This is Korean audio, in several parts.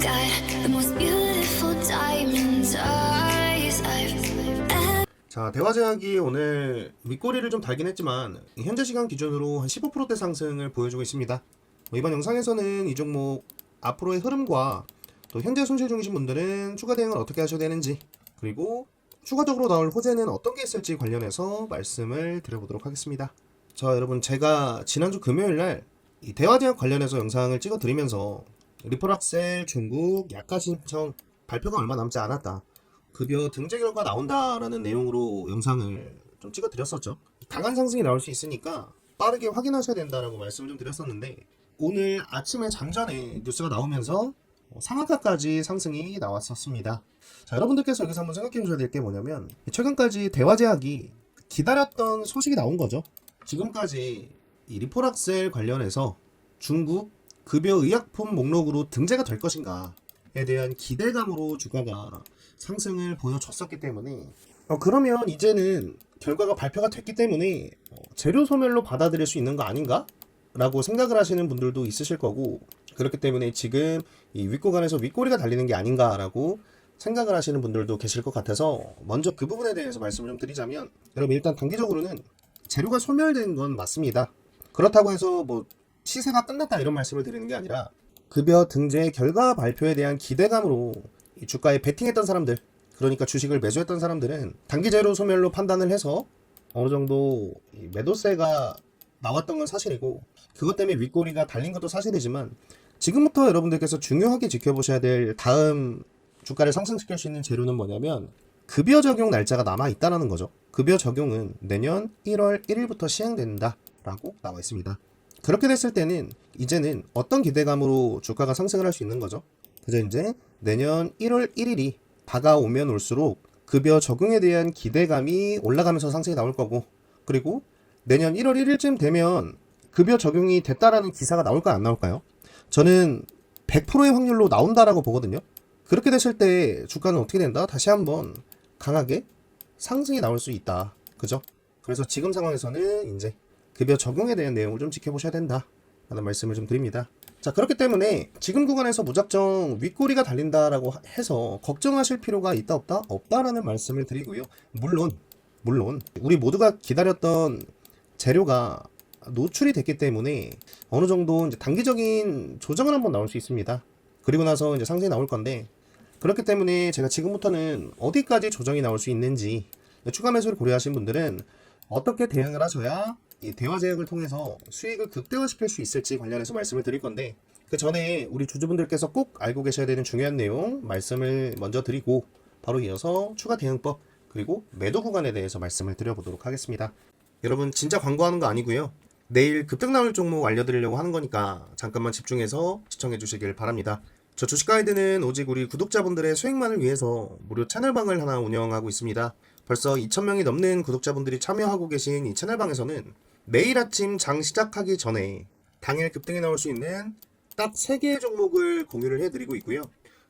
got the most beautiful diamonds eyes I've 자, 대화제약이 오늘 윗꼬리를 좀 달긴 했지만 현재 시간 기준으로 한 15%대 상승을 보여주고 있습니다. 이번 영상에서는 이 종목 앞으로의 흐름과 또 현재 손실 중이신 분들은 추가 대응을 어떻게 하셔야 되는지, 그리고 추가적으로 나올 호재는 어떤 게 있을지 관련해서 말씀을 드려보도록 하겠습니다. 자, 여러분, 제가 지난주 금요일날 이 대화제약 관련해서 영상을 찍어드리면서 리포락셀 중국 약가 신청 발표가 얼마 남지 않았다, 급여 등재 결과 나온다라는 내용으로 영상을 좀 찍어드렸었죠. 강한 상승이 나올 수 있으니까 빠르게 확인하셔야 된다라고 말씀을 좀 드렸었는데, 오늘 아침에 잠전에 뉴스가 나오면서 상한가까지 상승이 나왔었습니다. 자, 여러분들께서 여기서 한번 생각해 보셔야 될 게 뭐냐면, 최근까지 대화제약이 기다렸던 소식이 나온 거죠. 지금까지 이 리포락셀 관련해서 중국 급여 의약품 목록으로 등재가 될 것인가에 대한 기대감으로 주가가 상승을 보여줬었기 때문에, 그러면 이제는 결과가 발표가 됐기 때문에 재료 소멸로 받아들일 수 있는 거 아닌가? 라고 생각을 하시는 분들도 있으실 거고, 그렇기 때문에 지금 이 윗구간에서 윗꼬리가 달리는 게 아닌가라고 생각을 하시는 분들도 계실 것 같아서, 먼저 그 부분에 대해서 말씀을 좀 드리자면, 여러분, 일단 단기적으로는 재료가 소멸된 건 맞습니다. 그렇다고 해서 뭐 시세가 끝났다 이런 말씀을 드리는 게 아니라, 급여 등재 결과 발표에 대한 기대감으로 이 주가에 베팅했던 사람들, 그러니까 주식을 매수했던 사람들은 단기 재료 소멸로 판단을 해서 어느 정도 이 매도세가 나왔던 건 사실이고, 그것 때문에 윗꼬리가 달린 것도 사실이지만, 지금부터 여러분들께서 중요하게 지켜보셔야 될 다음 주가를 상승시킬 수 있는 재료는 뭐냐면, 급여 적용 날짜가 남아 있다는 거죠. 급여 적용은 내년 1월 1일부터 시행된다 라고 나와 있습니다. 그렇게 됐을 때는 이제는 어떤 기대감으로 주가가 상승을 할 수 있는 거죠. 그래서 이제 내년 1월 1일이 다가오면 올수록 급여 적용에 대한 기대감이 올라가면서 상승이 나올 거고, 그리고 내년 1월 1일쯤 되면 급여 적용이 됐다라는 기사가 나올까요, 안 나올까요? 저는 100%의 확률로 나온다라고 보거든요. 그렇게 됐을 때 주가는 어떻게 된다? 다시 한번 강하게 상승이 나올 수 있다. 그죠? 그래서 지금 상황에서는 이제 급여 적용에 대한 내용을 좀 지켜보셔야 된다 라는 말씀을 좀 드립니다. 자, 그렇기 때문에 지금 구간에서 무작정 윗꼬리가 달린다라고 해서 걱정하실 필요가 있다 없다? 없다라는 말씀을 드리고요. 물론 우리 모두가 기다렸던 재료가 노출이 됐기 때문에 어느 정도 이제 단기적인 조정은 한번 나올 수 있습니다. 그리고 나서 이제 상승이 나올 건데, 그렇기 때문에 제가 지금부터는 어디까지 조정이 나올 수 있는지, 추가 매수를 고려하신 분들은 어떻게 대응을 하셔야 이 대화제약을 통해서 수익을 극대화시킬 수 있을지 관련해서 말씀을 드릴 건데, 그 전에 우리 주주분들께서 꼭 알고 계셔야 되는 중요한 내용 말씀을 먼저 드리고, 바로 이어서 추가 대응법 그리고 매도 구간에 대해서 말씀을 드려보도록 하겠습니다. 여러분, 진짜 광고하는 거 아니고요. 내일 급등 나올 종목 알려드리려고 하는 거니까 잠깐만 집중해서 시청해 주시길 바랍니다. 저 주식 가이드는 오직 우리 구독자분들의 수익만을 위해서 무료 채널방을 하나 운영하고 있습니다. 벌써 2,000명이 넘는 구독자분들이 참여하고 계신 이 채널방에서는 매일 아침 장 시작하기 전에 당일 급등이 나올 수 있는 딱 3개의 종목을 공유를 해드리고 있고요.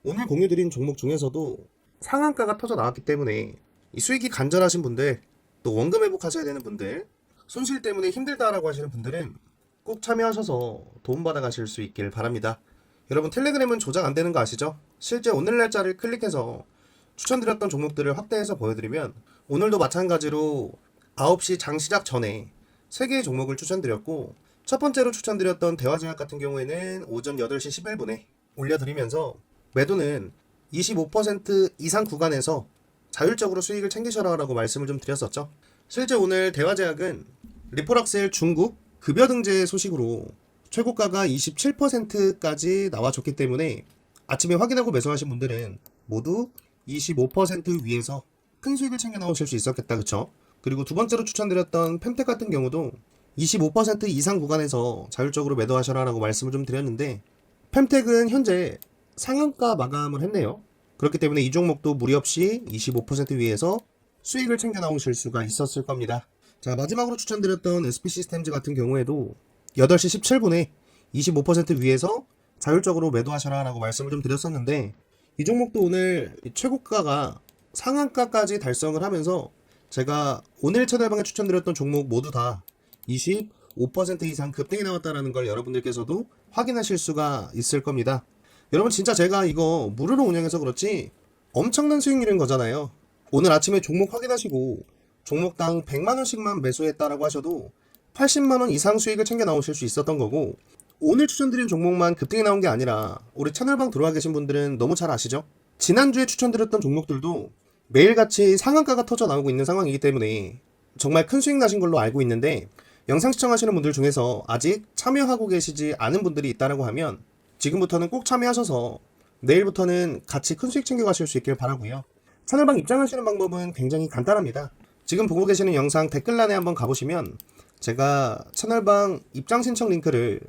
오늘 공유드린 종목 중에서도 상한가가 터져 나왔기 때문에 이 수익이 간절하신 분들, 또 원금 회복하셔야 되는 분들, 손실 때문에 힘들다라고 하시는 분들은 꼭 참여하셔서 도움받아 가실 수 있길 바랍니다. 여러분, 텔레그램은 조작 안 되는 거 아시죠? 실제 오늘 날짜를 클릭해서 추천드렸던 종목들을 확대해서 보여드리면, 오늘도 마찬가지로 9시 장 시작 전에 3개의 종목을 추천드렸고, 첫 번째로 추천드렸던 대화제약 같은 경우에는 오전 8시 11분에 올려드리면서 매도는 25% 이상 구간에서 자율적으로 수익을 챙기셔라라고 말씀을 좀 드렸었죠. 실제 오늘 대화제약은 리포락셀 중국 급여 등재 소식으로 최고가가 27%까지 나와줬기 때문에 아침에 확인하고 매수하신 분들은 모두 25% 위에서 큰 수익을 챙겨 나오실 수 있었겠다, 그쵸? 그리고 두 번째로 추천드렸던 펜텍 같은 경우도 25% 이상 구간에서 자율적으로 매도하셔라 라고 말씀을 좀 드렸는데, 펜텍은 현재 상한가 마감을 했네요. 그렇기 때문에 이 종목도 무리 없이 25% 위에서 수익을 챙겨 나오실 수가 있었을 겁니다. 자, 마지막으로 추천드렸던 SP 시스템즈 같은 경우에도 8시 17분에 25% 위에서 자율적으로 매도하셔라 라고 말씀을 좀 드렸었는데, 이 종목도 오늘 최고가가 상한가까지 달성을 하면서 제가 오늘 채널방에 추천드렸던 종목 모두 다 25% 이상 급등이 나왔다는 걸 여러분들께서도 확인하실 수가 있을 겁니다. 여러분 진짜 제가 이거 무료로 운영해서 그렇지 엄청난 수익률인 거잖아요. 오늘 아침에 종목 확인하시고 종목당 100만원씩만 매수했다라고 하셔도 80만원 이상 수익을 챙겨 나오실 수 있었던 거고, 오늘 추천드린 종목만 급등이 나온 게 아니라 우리 채널방 들어와 계신 분들은 너무 잘 아시죠? 지난주에 추천드렸던 종목들도 매일같이 상한가가 터져 나오고 있는 상황이기 때문에 정말 큰 수익 나신 걸로 알고 있는데, 영상 시청하시는 분들 중에서 아직 참여하고 계시지 않은 분들이 있다라고 하면 지금부터는 꼭 참여하셔서 내일부터는 같이 큰 수익 챙겨가실 수 있길 바라고요. 채널방 입장하시는 방법은 굉장히 간단합니다. 지금 보고 계시는 영상 댓글란에 한번 가보시면 제가 채널방 입장 신청 링크를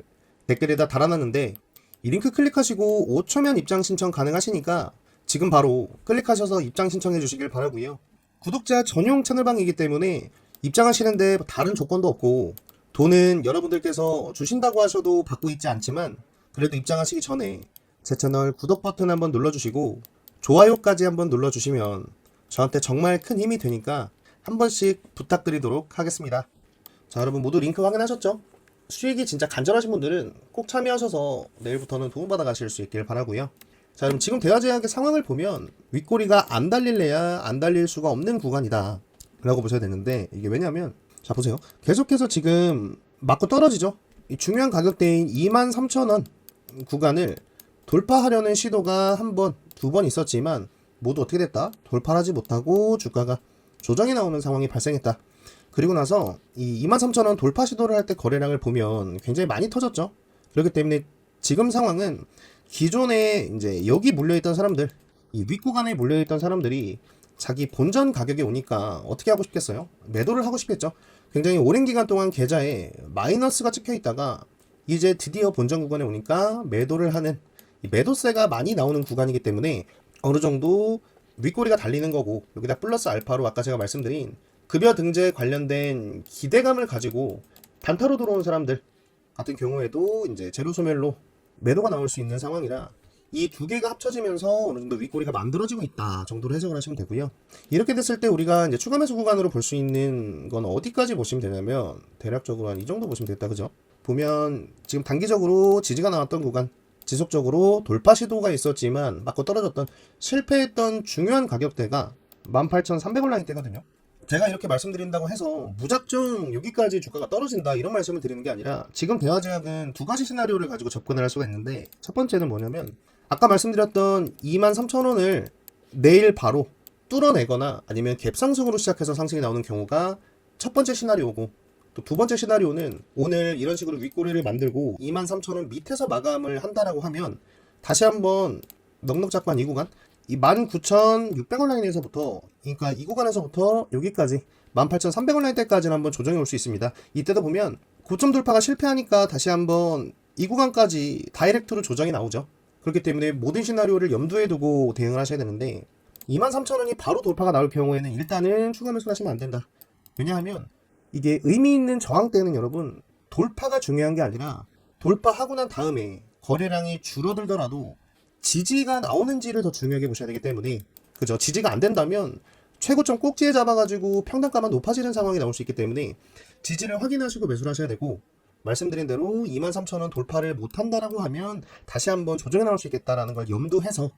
댓글에다 달아놨는데, 이 링크 클릭하시고 5초면 입장 신청 가능하시니까 지금 바로 클릭하셔서 입장 신청해 주시길 바라고요. 구독자 전용 채널방이기 때문에 입장하시는데 다른 조건도 없고, 돈은 여러분들께서 주신다고 하셔도 받고 있지 않지만 그래도 입장하시기 전에 제 채널 구독 버튼 한번 눌러주시고 좋아요까지 한번 눌러주시면 저한테 정말 큰 힘이 되니까 한 번씩 부탁드리도록 하겠습니다. 자, 여러분 모두 링크 확인하셨죠? 수익이 진짜 간절하신 분들은 꼭 참여하셔서 내일부터는 도움받아 가실 수 있길 바라고요. 자, 그럼 지금 대화제약의 상황을 보면 윗꼬리가 안 달릴래야 안 달릴 수가 없는 구간이다 라고 보셔야 되는데, 이게 왜냐면 자 보세요, 계속해서 지금 맞고 떨어지죠. 이 중요한 가격대인 23,000원 구간을 돌파하려는 시도가 한 번, 두 번 있었지만 모두 어떻게 됐다? 돌파하지 못하고 주가가 조정이 나오는 상황이 발생했다. 그리고 나서 이 23,000원 돌파 시도를 할 때 거래량을 보면 굉장히 많이 터졌죠. 그렇기 때문에 지금 상황은 기존에 이제 여기 물려있던 사람들, 이 윗구간에 물려있던 사람들이 자기 본전 가격에 오니까 어떻게 하고 싶겠어요? 매도를 하고 싶겠죠. 굉장히 오랜 기간 동안 계좌에 마이너스가 찍혀 있다가 이제 드디어 본전 구간에 오니까 매도를 하는, 이 매도세가 많이 나오는 구간이기 때문에 어느 정도 윗꼬리가 달리는 거고, 여기다 플러스 알파로 아까 제가 말씀드린 급여 등재 관련된 기대감을 가지고 단타로 들어온 사람들 같은 경우에도 이제 제로 소멸로 매도가 나올 수 있는 상황이라 이 두 개가 합쳐지면서 어느 정도 윗꼬리가 만들어지고 있다 정도로 해석을 하시면 되고요. 이렇게 됐을 때 우리가 이제 추가 매수 구간으로 볼 수 있는 건 어디까지 보시면 되냐면 대략적으로 한 이 정도 보시면 됐다, 그죠? 보면 지금 단기적으로 지지가 나왔던 구간, 지속적으로 돌파 시도가 있었지만 맞고 떨어졌던, 실패했던 중요한 가격대가 18,300원 라인대거든요. 제가 이렇게 말씀드린다고 해서 무작정 여기까지 주가가 떨어진다 이런 말씀을 드리는 게 아니라, 지금 대화제약은 두 가지 시나리오를 가지고 접근을 할 수가 있는데, 첫 번째는 뭐냐면 아까 말씀드렸던 23,000원을 내일 바로 뚫어내거나 아니면 갭상승으로 시작해서 상승이 나오는 경우가 첫 번째 시나리오고, 또 두 번째 시나리오는 오늘 이런 식으로 윗꼬리를 만들고 23,000원 밑에서 마감을 한다라고 하면 다시 한번 넉넉 잡고 한 이 구간, 이 19,600원 라인에서부터, 그러니까 이 구간에서부터 여기까지 18,300원 라인대까지는 한번 조정이 올 수 있습니다. 이때도 보면 고점 돌파가 실패하니까 다시 한번 이 구간까지 다이렉트로 조정이 나오죠. 그렇기 때문에 모든 시나리오를 염두에 두고 대응을 하셔야 되는데, 23,000원이 바로 돌파가 나올 경우에는 일단은 추가 매수를 하시면 안 된다. 왜냐하면 이게 의미 있는 저항대는 여러분, 돌파가 중요한 게 아니라 돌파하고 난 다음에 거래량이 줄어들더라도 지지가 나오는지를 더 중요하게 보셔야 되기 때문에, 그죠? 지지가 안 된다면 최고점 꼭지에 잡아가지고 평단가만 높아지는 상황이 나올 수 있기 때문에 지지를 확인하시고 매수를 하셔야 되고, 말씀드린 대로 23,000원 돌파를 못한다라고 하면 다시 한번 조정이 나올 수 있겠다라는 걸 염두해서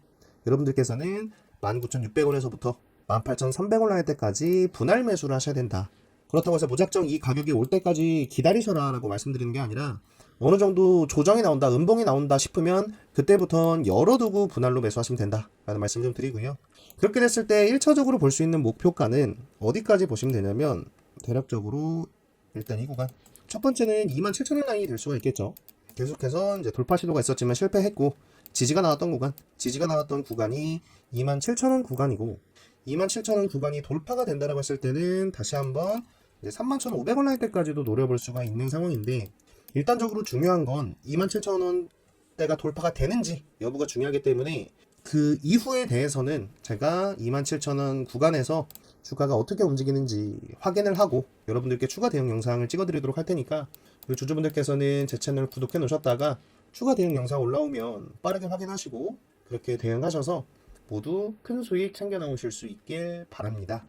여러분들께서는 19,600원에서부터 18,300원 라인 때까지 분할 매수를 하셔야 된다. 그렇다고 해서 무작정 이 가격이 올 때까지 기다리셔라 라고 말씀드리는 게 아니라, 어느 정도 조정이 나온다, 음봉이 나온다 싶으면 그때부터는 열어두고 분할로 매수하시면 된다 라는 말씀 좀 드리고요. 그렇게 됐을 때 1차적으로 볼 수 있는 목표가는 어디까지 보시면 되냐면, 대략적으로 일단 이 구간, 첫 번째는 27,000원 라인이 될 수가 있겠죠. 계속해서 이제 돌파 시도가 있었지만 실패했고 지지가 나왔던 구간, 지지가 나왔던 구간이 27,000원 구간이고, 27,000원 구간이 돌파가 된다라고 했을 때는 다시 한번 이제 31,500원 라인 때까지도 노려볼 수가 있는 상황인데, 일단적으로 중요한 건 27,000원대가 돌파가 되는지 여부가 중요하기 때문에 그 이후에 대해서는 제가 27,000원 구간에서 주가가 어떻게 움직이는지 확인을 하고 여러분들께 추가 대응 영상을 찍어드리도록 할 테니까, 우리 주주분들께서는 제 채널 구독해 놓으셨다가 추가 대응 영상 올라오면 빠르게 확인하시고 그렇게 대응하셔서 모두 큰 수익 챙겨 나오실 수 있길 바랍니다.